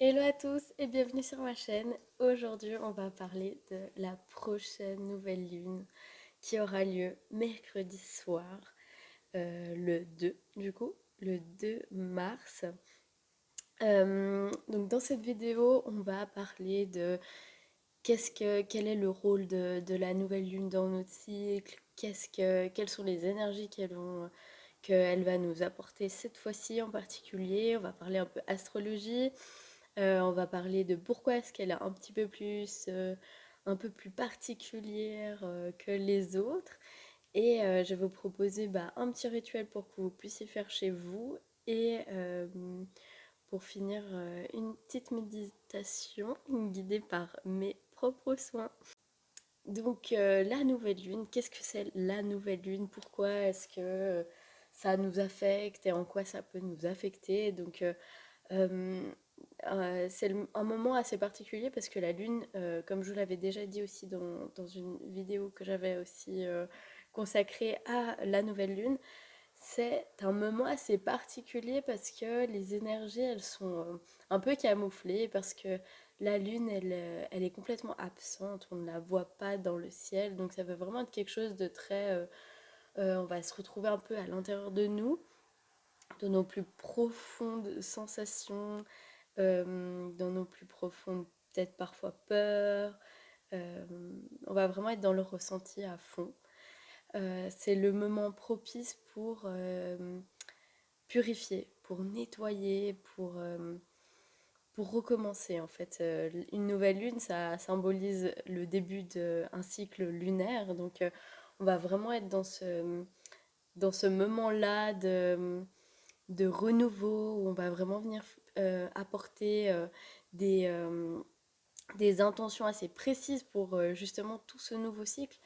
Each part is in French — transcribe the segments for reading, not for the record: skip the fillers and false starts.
Hello à tous et bienvenue sur ma chaîne. Aujourd'hui, on va parler de la prochaine nouvelle lune qui aura lieu mercredi soir, le 2 du coup, le 2 mars. Donc dans cette vidéo, on va parler de quel est le rôle de la nouvelle lune dans notre cycle, quelles sont les énergies qu'elle va nous apporter cette fois-ci en particulier. On va parler un peu astrologie. On va parler de pourquoi est-ce qu'elle est un peu plus particulière que les autres. Et je vais vous proposer un petit rituel pour que vous puissiez faire chez vous. Et pour finir, une petite méditation guidée par mes propres soins. Donc la nouvelle lune, qu'est-ce que c'est la nouvelle lune? Pourquoi est-ce que ça nous affecte et en quoi ça peut nous affecter? Euh, c'est un moment assez particulier parce que la Lune, comme je vous l'avais déjà dit aussi dans une vidéo que j'avais aussi consacrée à la nouvelle Lune, c'est un moment assez particulier parce que les énergies, elles sont un peu camouflées parce que la Lune, elle est complètement absente, on ne la voit pas dans le ciel, donc ça veut vraiment être quelque chose de très... on va se retrouver un peu à l'intérieur de nos plus profondes sensations, dans nos plus profondes, peut-être parfois peurs. Euh, on va vraiment être dans le ressenti à fond. C'est le moment propice pour purifier, pour nettoyer, pour recommencer en fait. Une nouvelle lune, ça symbolise le début d'un cycle lunaire. On va vraiment être dans ce moment-là de renouveau où on va vraiment venir apporter des, euh, des intentions assez précises pour justement tout ce nouveau cycle.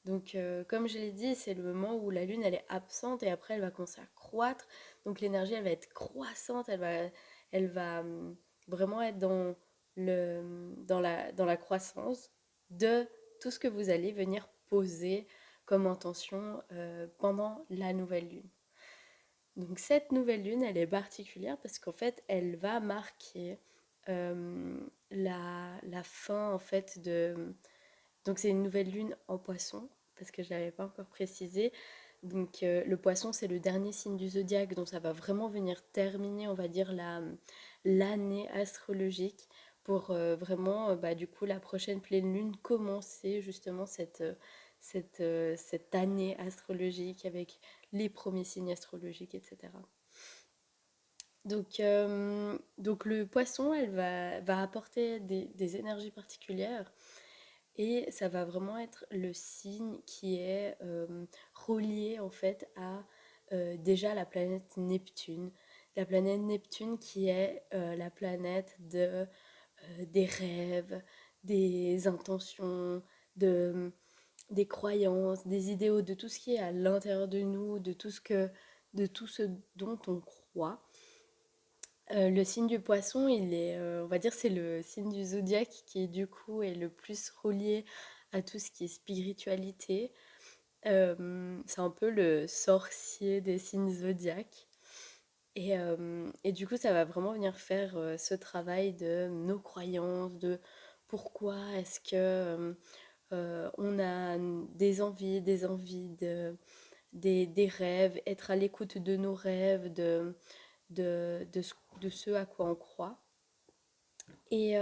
Comme je l'ai dit, c'est le moment où la Lune, elle est absente et après, elle va commencer à croître. Donc, l'énergie, elle va être croissante, elle va vraiment être dans la croissance de tout ce que vous allez venir poser comme intention pendant la nouvelle Lune. Donc cette nouvelle lune, elle est particulière parce qu'en fait, elle va marquer la fin en fait de... Donc c'est une nouvelle lune en poisson, parce que je ne l'avais pas encore précisé. Le poisson, c'est le dernier signe du zodiaque, donc ça va vraiment venir terminer, on va dire, l'année astrologique pour vraiment, du coup, la prochaine pleine lune, commencer justement cette année astrologique avec les premiers signes astrologiques, etc. Donc le poisson, va apporter des énergies particulières et ça va vraiment être le signe qui est relié en fait à déjà la planète Neptune. La planète Neptune qui est la planète des rêves, des intentions, de, des croyances, des idéaux, de tout ce qui est à l'intérieur de nous, de tout ce dont on croit. Le signe du poisson, on va dire, c'est le signe du zodiaque qui du coup est le plus relié à tout ce qui est spiritualité. C'est un peu le sorcier des signes zodiaques. Et du coup, ça va vraiment venir faire ce travail de nos croyances, de pourquoi est-ce que on a des envies, des rêves, être à l'écoute de nos rêves, de ce à quoi on croit. Et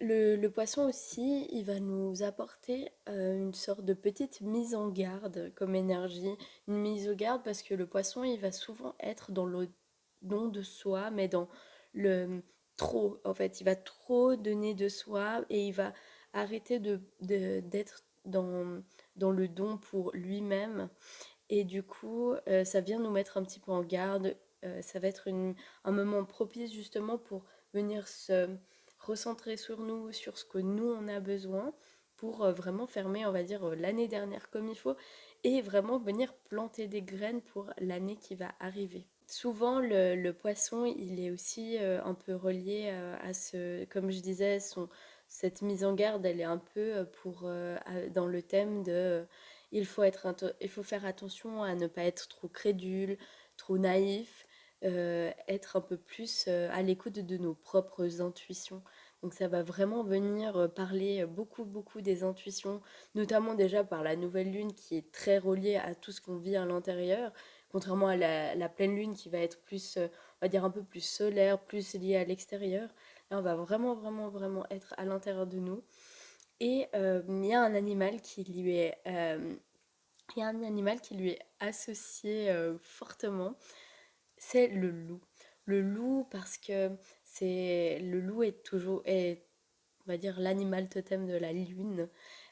le poisson aussi, il va nous apporter une sorte de petite mise en garde comme énergie. Une mise en garde parce que le poisson, il va souvent être dans le don de soi, mais dans le trop. En fait, il va trop donner de soi et il va arrêter d'être dans le don pour lui-même. Et du coup, ça vient nous mettre un petit peu en garde. Ça va être un moment propice justement pour venir se recentrer sur nous, sur ce que nous on a besoin, pour vraiment fermer, on va dire, l'année dernière comme il faut, et vraiment venir planter des graines pour l'année qui va arriver. Souvent, le poisson, il est aussi un peu relié à comme je disais, cette mise en garde, elle est un peu dans le thème de Il faut faire attention à ne pas être trop crédule, trop naïf, être un peu plus à l'écoute de nos propres intuitions. Donc ça va vraiment venir parler beaucoup, beaucoup des intuitions, notamment déjà par la nouvelle lune qui est très reliée à tout ce qu'on vit à l'intérieur, contrairement à la pleine lune qui va être plus, on va dire un peu plus solaire, plus liée à l'extérieur. Là, on va vraiment, vraiment, vraiment être à l'intérieur de nous. Et il y a un animal qui lui est, il y a un animal qui lui est associé fortement, c'est le loup. Le loup parce que le loup est toujours, on va dire, l'animal totem de la lune.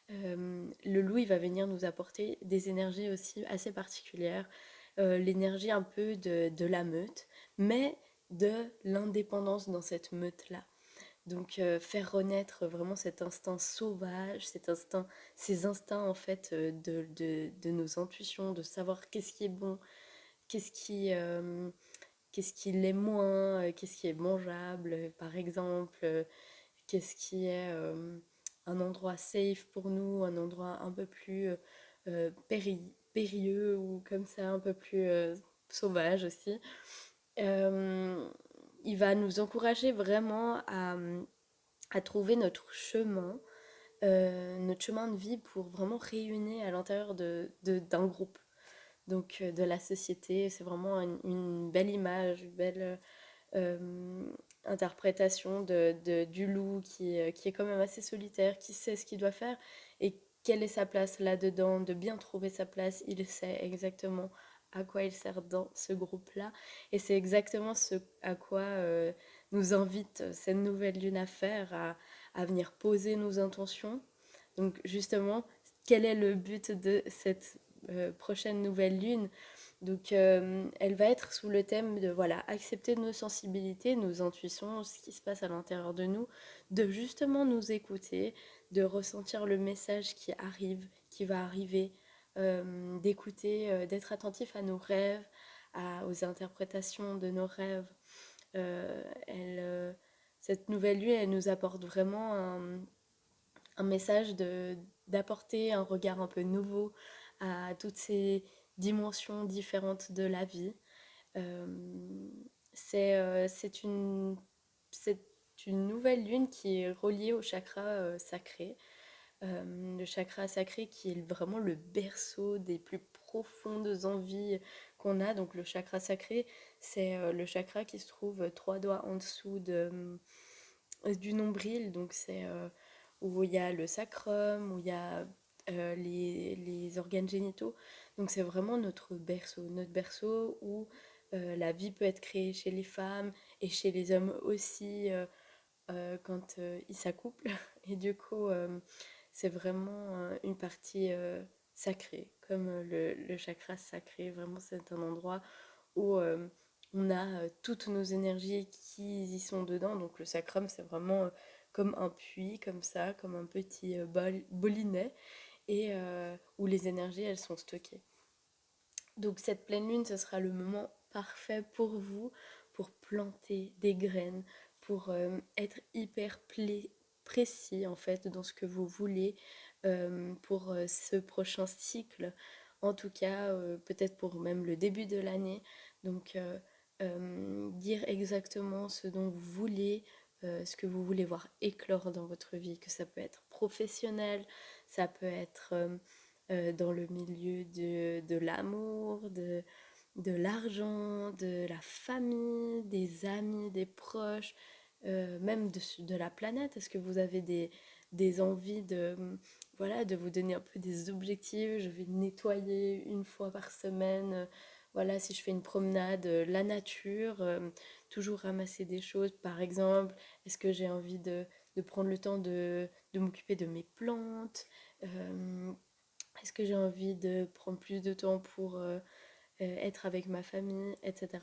Le loup, il va venir nous apporter des énergies aussi assez particulières, l'énergie un peu de la meute, mais de l'indépendance dans cette meute-là. Donc faire renaître vraiment cet instinct sauvage, ces instincts en fait de nos intuitions, de savoir qu'est-ce qui est bon, qu'est-ce qui, euh, qu'est-ce qui l'est moins, qu'est-ce qui est mangeable, par exemple, qu'est-ce qui est un endroit safe pour nous, un endroit un peu plus périlleux ou comme ça, un peu plus sauvage aussi. Euh, il va nous encourager vraiment à trouver notre chemin de vie pour vraiment rayonner à l'intérieur d'un groupe, donc de la société. C'est vraiment une belle image, une belle euh, interprétation du loup qui est quand même assez solitaire, qui sait ce qu'il doit faire et quelle est sa place là-dedans, de bien trouver sa place. Il sait exactement à quoi il sert dans ce groupe-là. Et c'est exactement ce à quoi nous invite cette nouvelle lune à faire, à venir poser nos intentions. Donc justement, quel est le but de cette prochaine nouvelle lune? Donc elle va être sous le thème de voilà, accepter nos sensibilités, nos intuitions, ce qui se passe à l'intérieur de nous, de justement nous écouter, de ressentir le message qui arrive, qui va arriver, d'écouter, d'être attentif à nos rêves, aux interprétations de nos rêves. Euh, elle, euh, cette nouvelle lune, elle nous apporte vraiment un message d'apporter un regard un peu nouveau à toutes ces dimensions différentes de la vie. Euh, c'est une nouvelle lune qui est reliée au chakra sacré. Le chakra sacré qui est vraiment le berceau des plus profondes envies qu'on a. Donc le chakra sacré, c'est le chakra qui se trouve trois doigts en dessous du nombril. Donc c'est où il y a le sacrum, où il y a les organes génitaux. Donc c'est vraiment notre berceau où la vie peut être créée chez les femmes et chez les hommes aussi quand ils s'accouplent. Et du coup, c'est vraiment une partie sacrée, comme le chakra sacré. Vraiment, c'est un endroit où on a toutes nos énergies qui y sont dedans. Donc le sacrum, c'est vraiment comme un puits, comme ça, comme un petit bolinet, et où les énergies, elles sont stockées. Donc cette pleine lune, ce sera le moment parfait pour vous, pour planter des graines, pour être précis en fait dans ce que vous voulez pour ce prochain cycle. En tout cas, peut-être pour même le début de l'année. Donc dire exactement ce dont vous voulez, ce que vous voulez voir éclore dans votre vie, que ça peut être professionnel, ça peut être dans le milieu de l'amour, de l'argent, de la famille, des amis, des proches, même de la planète. Est-ce que vous avez des envies voilà, de vous donner un peu des objectifs? Je vais nettoyer une fois par semaine. Voilà, si je fais une promenade, la nature, toujours ramasser des choses, par exemple. Est-ce que j'ai envie de prendre le temps de m'occuper de mes plantes? Euh, est-ce que j'ai envie de prendre plus de temps pour être avec ma famille, etc.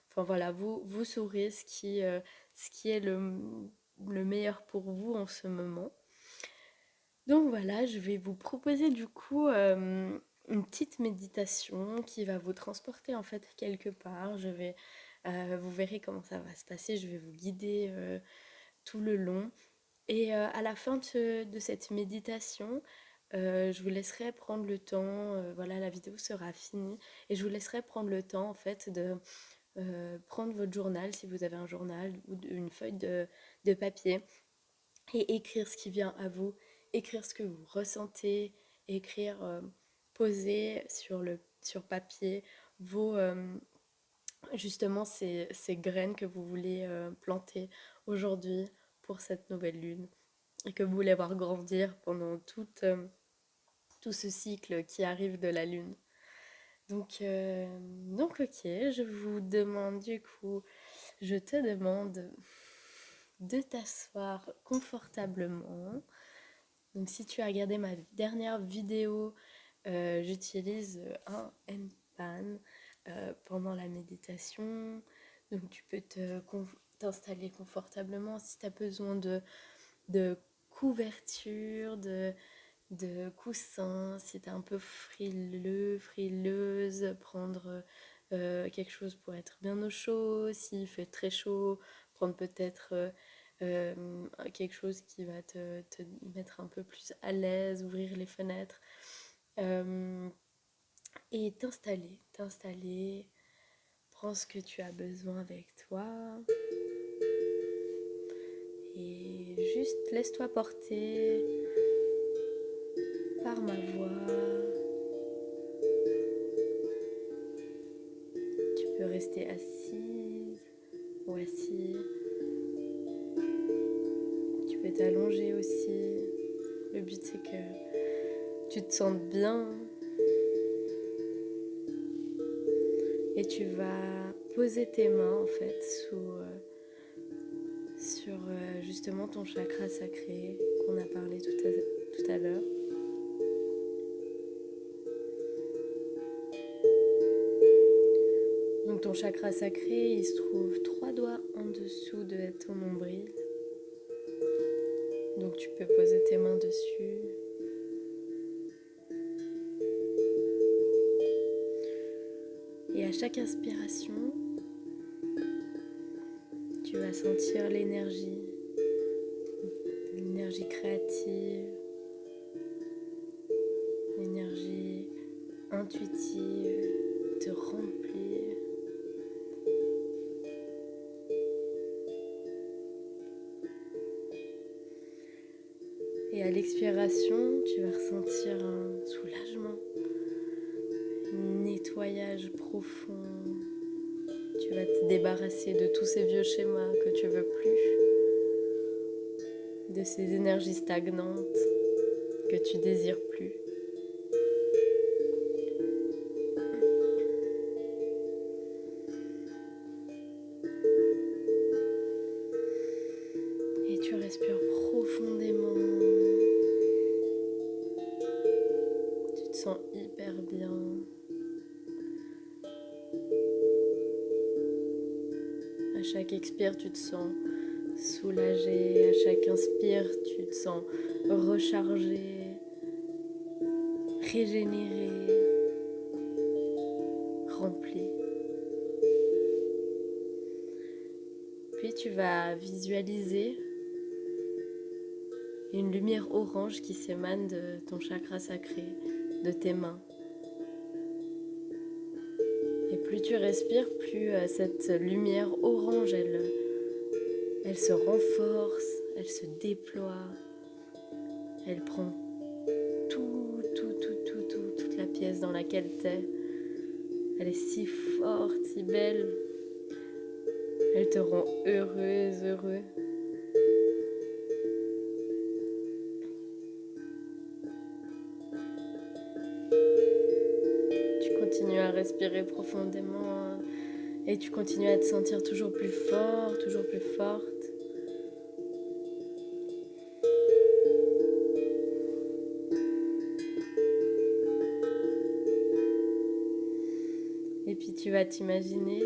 Enfin voilà, vous saurez ce qui est le meilleur pour vous en ce moment. Donc voilà, je vais vous proposer du coup une petite méditation qui va vous transporter en fait quelque part. Vous verrez comment ça va se passer, je vais vous guider tout le long. Et à la fin de cette méditation, je vous laisserai prendre le temps, voilà, la vidéo sera finie, et je vous laisserai prendre le temps en fait de prendre votre journal, si vous avez un journal ou une feuille de papier, et écrire ce qui vient à vous, écrire ce que vous ressentez, écrire, poser sur papier vos, justement ces graines que vous voulez planter aujourd'hui pour cette nouvelle lune et que vous voulez voir grandir pendant tout ce cycle qui arrive de la lune. Donc ok, je vous demande du coup, je te demande de t'asseoir confortablement. Donc si tu as regardé ma dernière vidéo, j'utilise un handpan pendant la méditation. Donc tu peux t'installer confortablement si tu as besoin de couverture, de coussins, si tu es un peu frileux, frileuse, prendre quelque chose pour être bien au chaud. S'il fait très chaud, prendre peut-être quelque chose qui va te mettre un peu plus à l'aise, ouvrir les fenêtres euh, et t'installer, prends ce que tu as besoin avec toi et juste laisse-toi porter par ma voix. Tu peux rester assise ou assis. Tu peux t'allonger aussi. Le but c'est que tu te sentes bien et tu vas poser tes mains en fait sur justement ton chakra sacré qu'on a parlé tout à l'heure. Donc ton chakra sacré, il se trouve 3 doigts en dessous de ton nombril. Donc tu peux poser tes mains dessus. Et à chaque inspiration, tu vas sentir l'énergie créative, l'énergie intuitive te remplir. Et à l'expiration, tu vas ressentir un soulagement, un nettoyage profond. Tu vas te débarrasser de tous ces vieux schémas que tu veux plus, de ces énergies stagnantes que tu désires plus. Et tu respires profondément. Tu te sens hyper bien. À chaque expire, tu te sens soulagé. À chaque inspire, tu te sens rechargé, régénéré, rempli. Puis tu vas visualiser une lumière orange qui s'émane de ton chakra sacré, de tes mains. Et plus tu respires, plus cette lumière orange, elle se renforce, elle se déploie, elle prend toute la pièce dans laquelle t'es. Elle est si forte, si belle. Elle te rend heureuse, heureux. Tu continues à respirer profondément et tu continues à te sentir toujours plus fort, toujours plus forte. Et puis tu vas t'imaginer,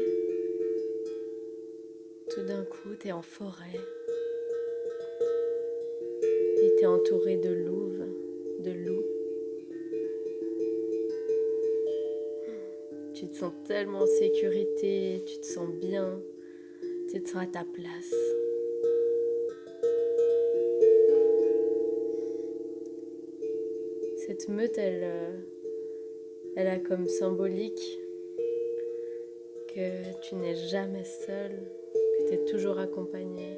tout d'un coup, t'es en forêt et t'es entouré de louves, de loups. Tu te sens tellement en sécurité, tu te sens bien, tu te sens à ta place. Cette meute, elle a comme symbolique que tu n'es jamais seul, que tu es toujours accompagné.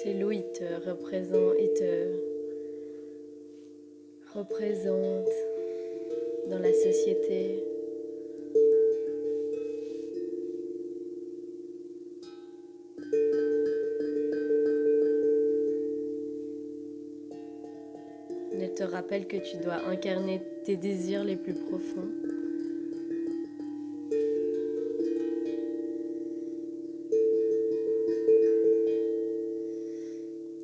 Ces loups, ils te représentent dans la société. Ils te rappellent que tu dois incarner tes désirs les plus profonds.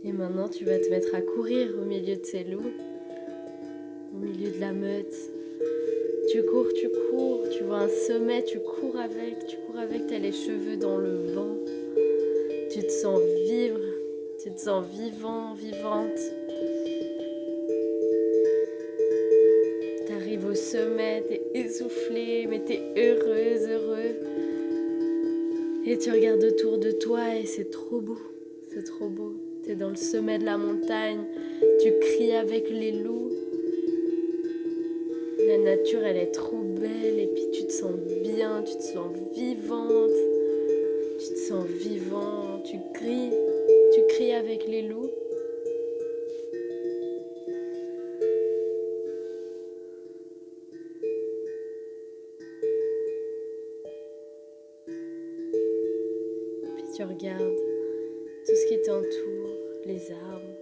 Et maintenant, tu vas te mettre à courir au milieu de ces loups, au milieu de la meute. Tu cours, tu vois un sommet, tu cours avec, t'as les cheveux dans le vent. Tu te sens vivre, tu te sens vivant, vivante. T'arrives au sommet, t'es essoufflé, mais t'es heureuse, heureux. Et tu regardes autour de toi et c'est trop beau, c'est trop beau. T'es dans le sommet de la montagne, tu cries avec les loups. La nature, elle est trop belle et puis tu te sens bien, tu te sens vivante, tu te sens vivant, tu cries avec les loups. Puis tu regardes tout ce qui t'entoure, les arbres.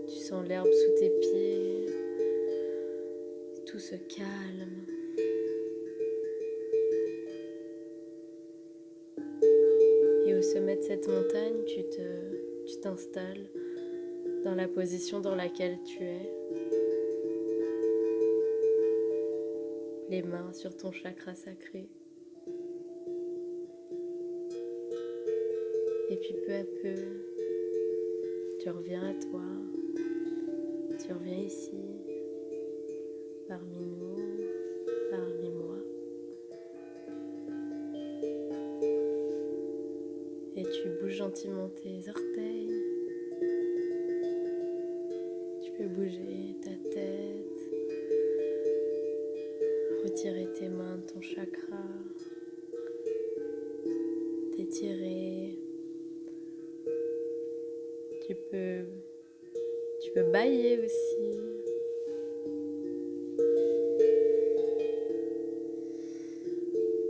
Tu sens l'herbe sous tes pieds, tout se calme. Et au sommet de cette montagne, tu t'installes dans la position dans laquelle tu es. Les mains sur ton chakra sacré. Et puis peu à peu, tu reviens à toi. Tu reviens ici, parmi nous, parmi moi. Et tu bouges gentiment tes orteils. Tu peux bouger ta tête, retirer tes mains de ton chakra, t'étirer. Tu peux bâiller aussi.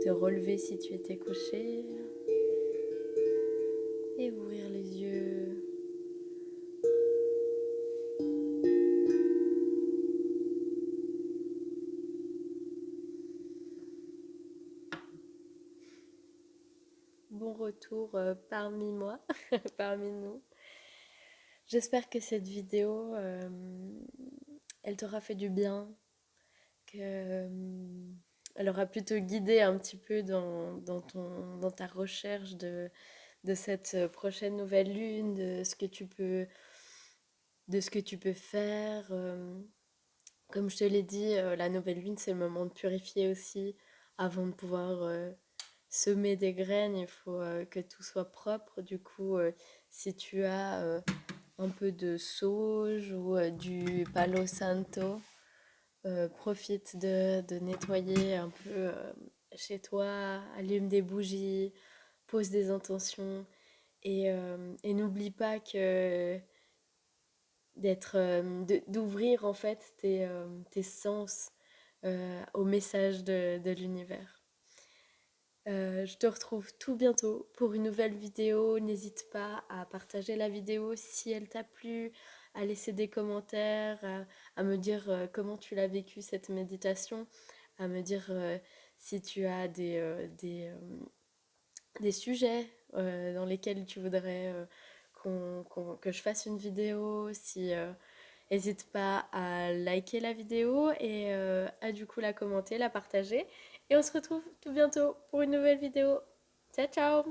Te relever si tu étais couché. Et ouvrir les yeux. Bon retour parmi moi, parmi nous. J'espère que cette vidéo, elle t'aura fait du bien, que elle aura pu te guider un petit peu dans ta recherche de cette prochaine nouvelle lune, de ce que tu peux faire. Comme je te l'ai dit, la nouvelle lune, c'est le moment de purifier aussi. Avant de pouvoir semer des graines, il faut que tout soit propre. Du coup, si tu as un peu de sauge ou du palo santo, profite de nettoyer un peu chez toi, allume des bougies, pose des intentions et n'oublie pas que d'ouvrir en fait tes sens au message de l'univers. Je te retrouve tout bientôt pour une nouvelle vidéo. N'hésite pas à partager la vidéo si elle t'a plu, à laisser des commentaires, à me dire comment tu l'as vécu cette méditation, à me dire si tu as des sujets dans lesquels tu voudrais que je fasse une vidéo. Si, n'hésite pas à liker la vidéo et à du coup la commenter, la partager. Et on se retrouve tout bientôt pour une nouvelle vidéo. Ciao ciao!